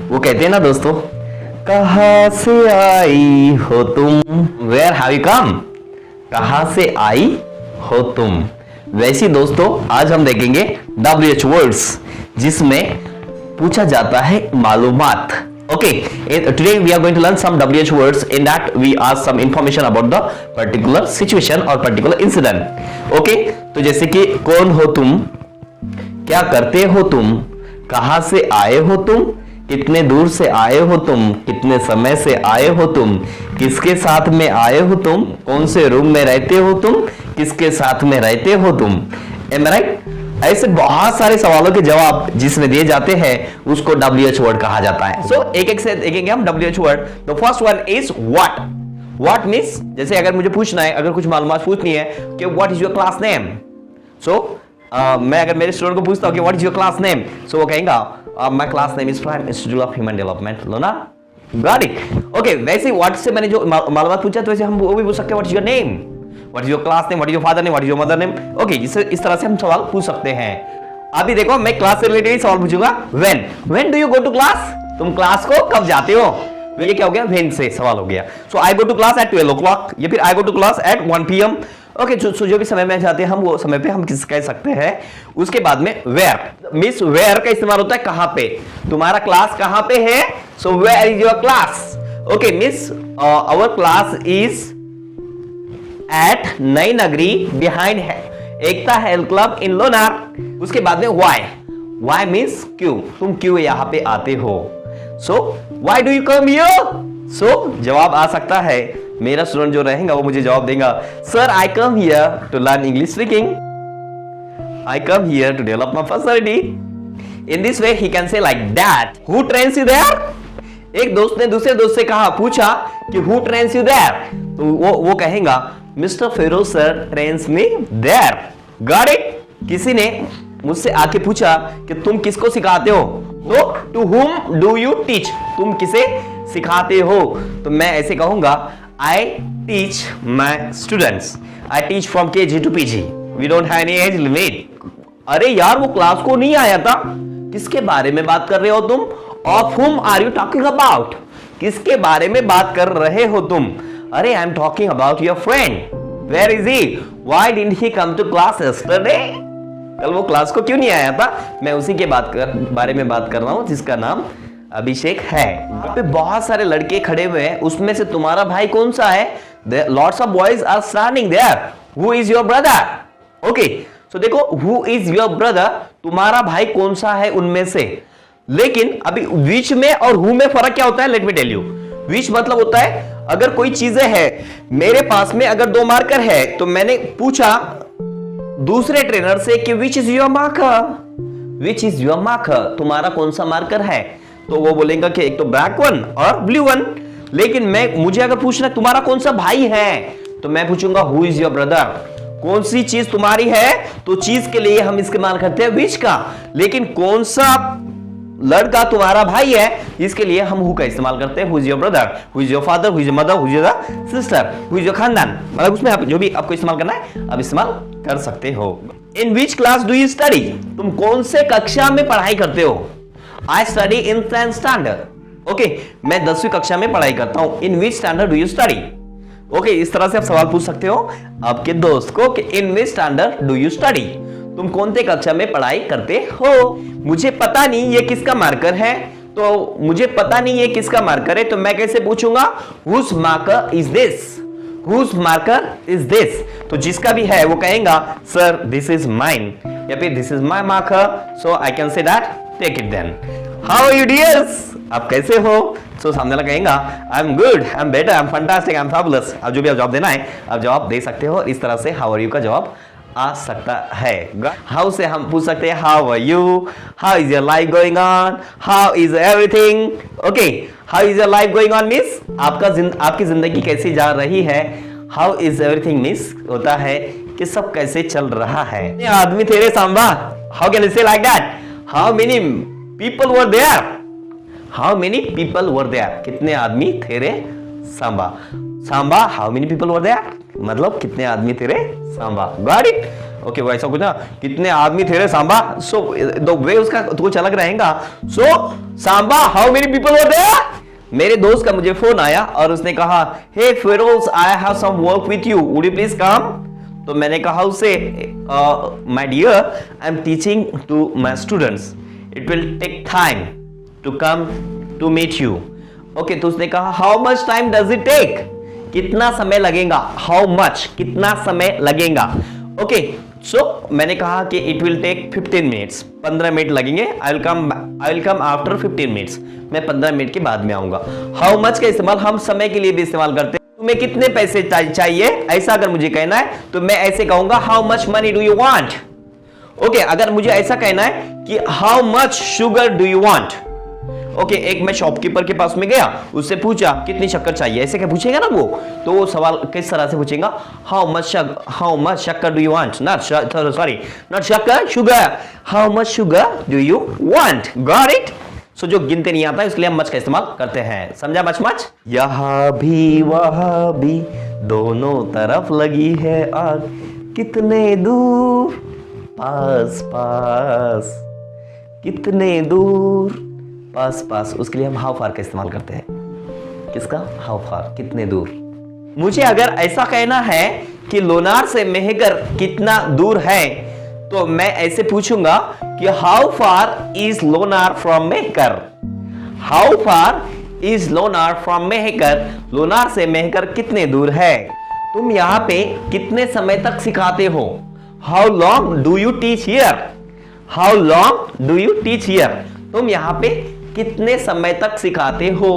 वो कहते हैं ना दोस्तों, कहां से आई हो तुम, वेयर हैव यू कम, कहां से आई हो तुम। वैसे दोस्तों आज हम देखेंगे WH वर्ड्स जिसमें पूछा जाता है मालूमात। Okay, today we are going to learn some WH words. In that we ask some information about the particular situation or particular incident. Okay, तो जैसे कि कौन हो तुम, क्या करते हो तुम, कहां से आए हो तुम, कितने दूर से आए हो तुम, कितने समय से आए हो तुम, किसके साथ में आए हो तुम, कौन से रूम में रहते हो तुम, किसके साथ में रहते हो तुम। Am I right? ऐसे बहुत सारे सवालों के जवाब जिसमें दिए जाते हैं उसको WH वर्ड कहा जाता है। सो एक एक से देखेंगे हम WH word. The first one is what. What means जैसे अगर मुझे पूछना है, अगर कुछ मालूमात पूछनी है कि what is your class name, so मैं अगर मेरे स्टूडेंट को पूछता हूं कि what is your class name, so वो कहेगा my class name is prime institute of human development Lona. Got it. Okay, वैसे व्हाट से मैंने जो मालूमात पूछा तो वैसे हम वो भी पूछ सकते हैं what is your name, What is your class name? What is your father name? What is your mother name? Okay, इस तरह से हम सवाल पूछ सकते हैं। अभी देखो मैं क्लास से रिलेटेड ही सवाल पूछूंगा। When do you go to class? तुम क्लास को कब जाते हो? ये क्या हो गया? When से सवाल हो गया। So I go to class at 12 o'clock या फिर I go to class at 1 PM। Okay, जो भी समय में जाते हैं हम वो समय पे हम किस कह सकते हैं। उसके बाद में where, मिस where का इस्तेमाल होता है कहां पे, तुम्हारा क्लास कहां पे है, so where is your class? Okay, miss our class is at नई नगरी behind Ekta health club in Lonar. उसके बाद में why मीन्स क्यों, तुम क्यों यहाँ पे आते हो। so why do you come here? so जवाब आ सकता है, मेरा स्टूडेंट जो रहेगा वो मुझे जवाब देगा, sir I come here to learn English speaking, I come here to develop my personality. In this way he can say like that, who trains you there. एक दोस्त ने दूसरे दोस्त से कहा, पूछा कि हु ट्रेन्स यू देयर, तो वो कहेगा mister Feroz sir trains me there. Got it. किसी ने मुझसे आके पूछा कि तुम किसको सिखाते हो, तो to whom do you teach, तुम किसे सिखाते हो, तो मैं ऐसे कहूंगा I teach my students, I teach from KG to PG, we don't have any age limit. अरे यार वो क्लास को नहीं आया था, किसके बारे में बात कर रहे हो तुम, ऑफ हुम आर यू टॉकिंग अबाउट, किसके बारे में बात कर रहे हो तुम, अरे I am talking about your friend, where is he, why didn't he come to class yesterday, कल वो क्लास को क्यों नहीं आया था। मैं उसी के बारे में बात कर रहा हूं जिसका नाम अभिषेक है। यहाँ पे बहुत सारे लड़के खड़े हुए हैं, उसमें से तुम्हारा भाई कौन सा है, lots of boys are standing there, who is your brother. Okay, so देखो हु इज योर ब्रदर, तुम्हारा भाई कौन सा है उनमें से। लेकिन अभी विच में और हु में फर्क क्या होता है, लेट मी टेल यू। विच मतलब होता है अगर कोई चीजें है, मेरे पास में अगर 2 मार्कर है तो मैंने पूछा दूसरे ट्रेनर से कि which is your marker, which is your marker, तुम्हारा कौन सा मार्कर है, तो वो बोलेगा कि एक तो ब्लैक वन और ब्लू वन। लेकिन मुझे अगर पूछना तुम्हारा कौन सा भाई है, तो मैं पूछूंगा हु इज योर ब्रदर, कौन सी चीज तुम्हारी है, तो चीज के लिए हम इस्तेमाल करते हैं विच का। लेकिन कौन सा लड़का तुम्हारा भाई है, इसके लिए हम हु का इस्तेमाल करते हैं, who is your brother, who is your father, who is your mother, who is your sister, who is your खानदान, मतलब उसमें आप जो भी आपको इस्तेमाल करना है आप इस्तेमाल कर सकते हो। In which class do you study, तुम कौन से कक्षा में पढ़ाई करते हो, I study in 10th standard. Okay, मैं 10वीं कक्षा में पढ़ाई करता हूं। In which standard do you study. Okay, इस तरह से आप सवाल पूछ सकते हो आपके दोस्त को कि in which standard do you study, तुम कौन से कक्षा में पढ़ाई करते हो। मुझे पता नहीं ये किसका मार्कर है, तो मुझे पता नहीं ये किसका मार्कर है, तो मैं कैसे पूछूंगा whose marker is this, whose marker is this. तो जिसका भी है वो कहेगा सर दिस इज माइन या फिर this is my marker, so I can say that take it then. How are you dears, आप कैसे हो, सो सामने वाला कहेगा I am good, I am better, I am fantastic, I am fabulous. अब जो भी आप जवाब देना है आप जवाब दे सकते हो। इस तरह से हाउ आर यू का जवाब आ सकता है। हाउ से हम पूछ सकते हैं how are you, how is your life going on, how is everything. Okay, how is your life going on means आपकी जिंदगी कैसी जा रही है, हाउ इज एवरीथिंग मींस होता है कि सब कैसे चल रहा है। आदमी थे रे Sambha, how can you say like that, how many people were there, how many people were there, कितने आदमी थे रे Sambha, Sambha how many people were there, मतलब कितने आदमी थे रे सांबा। Got it. ओके वैसा कुछ ना, कितने आदमी थे रे सांबा, सो द वे उसका कुछ अलग रहेगा। So Samba how many people were there. मेरे दोस्त का मुझे फोन आया और उसने कहा hey Firoz I have some work with you, would you please come. तो मैंने कहा उसे my dear I am teaching to my students, it will take time to come to meet you. Okay तो उसने कहा how much time does it take, कितना समय लगेगा, हाउ मच कितना समय लगेगा। ओके सो मैंने कहा कि it will take 15 minutes, 15 minute लगेंगे, I will come after 15 minutes, मैं 15 मिनट के बाद में आऊंगा। हाउ मच का इस्तेमाल हम समय के लिए भी इस्तेमाल करते हैं, तुम्हें कितने पैसे चाहिए ऐसा अगर मुझे कहना है तो मैं ऐसे कहूंगा how much money do you want. Okay अगर मुझे ऐसा कहना है कि how much sugar do you want, okay एक मैं शॉपकीपर के पास में गया, उससे पूछा कितनी शक्कर चाहिए, ऐसे क्या पूछेगा ना वो, तो वो सवाल किस तरह से पूछेगा हाउ मच शक्कर डू यू वांट, नॉट शक्कर, sugar, how much sugar do you want, got it. So जो गिनते नहीं आता है इसलिए हम मच का इस्तेमाल करते हैं, समझा मच। यहां भी वहां भी दोनों तरफ लगी है आग, कितने दूर पास पास, कितने दूर पास पास, उसके लिए हम हाउ फार का इस्तेमाल करते हैं। किसका, हाउ फार, कितने दूर। मुझे अगर ऐसा कहना है कि लोनार से मेहकर कितना दूर है तो मैं ऐसे पूछूंगा कि how far is Lonar from Mehkar, how far is Lonar from Mehkar, Lonar से मेहकर कितने दूर है। तुम यहां पे कितने समय तक सिखाते हो, how long do you teach here, how long do you teach here, तुम यहां पे कितने समय तक सिखाते हो।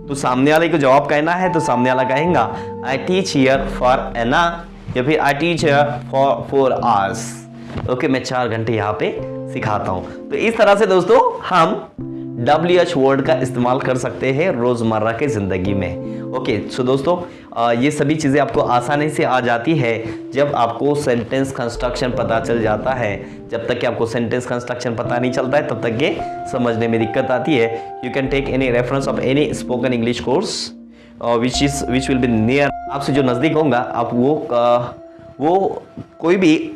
तो सामने वाले को जवाब कहना है तो सामने वाला कहेगा I teach here for an hour, या फिर I teach here for 4 hours. Okay मैं 4 घंटे यहाँ पे सिखाता हूँ। तो इस तरह से दोस्तों हम WH वर्ड का इस्तेमाल कर सकते हैं रोजमर्रा के जिंदगी में। ओके सो दोस्तों ये सभी चीज़ें आपको आसानी से आ जाती है जब आपको सेंटेंस कंस्ट्रक्शन पता चल जाता है। जब तक कि आपको सेंटेंस कंस्ट्रक्शन पता नहीं चलता है तब तक ये समझने में दिक्कत आती है। You can take any reference of any spoken English course which will be near, आपसे जो नज़दीक होगा आप वो कोई भी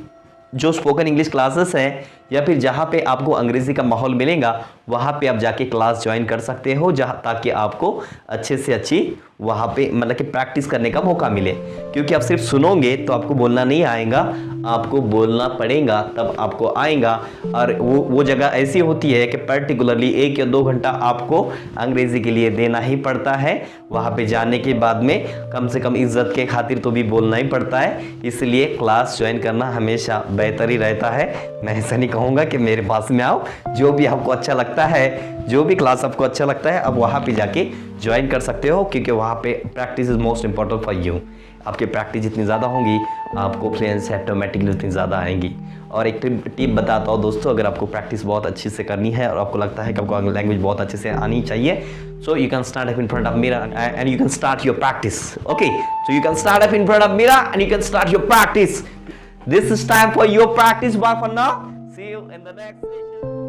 जो स्पोकन इंग्लिश क्लासेस हैं या फिर जहाँ पे आपको अंग्रेज़ी का माहौल मिलेगा वहाँ पे आप जाके क्लास ज्वाइन कर सकते हो, जहाँ ताकि आपको अच्छे से अच्छी वहाँ पे मतलब कि प्रैक्टिस करने का मौका मिले। क्योंकि आप सिर्फ सुनोगे तो आपको बोलना नहीं आएगा, आपको बोलना पड़ेगा तब आपको आएगा। और वो जगह ऐसी होती है कि पर्टिकुलरली 1 या 2 घंटा आपको अंग्रेज़ी के लिए देना ही पड़ता है। वहाँ पे जाने के बाद में कम से कम इज्जत के खातिर तो भी बोलना ही पड़ता है, इसलिए क्लास ज्वाइन करना हमेशा बेहतर ही रहता है। मैं ऐसा नहीं कहूँगा कि मेरे पास में आओ, जो भी आपको अच्छा लगता है, जो भी क्लास आपको अच्छा लगता है आप वहाँ पे जाके ज्वाइन कर सकते हो, क्योंकि वहाँ पे practice is most important for you. आपकी प्रैक्टिस जितनी ज़्यादा होंगी आपको फ्लुएंसी ऑटोमेटिकली उतनी ज़्यादा आएंगी। और एक टिप बताता हूँ दोस्तों, अगर आपको प्रैक्टिस बहुत अच्छी से करनी है और आपको लगता है कि आपको लैंग्वेज बहुत अच्छे से आनी चाहिए, so you can stand up in front of mirror and you can start your practice. Okay, so you can stand up in front of mirror and you can start your practice. This is time for your practice. Bye for now. See you in the next session.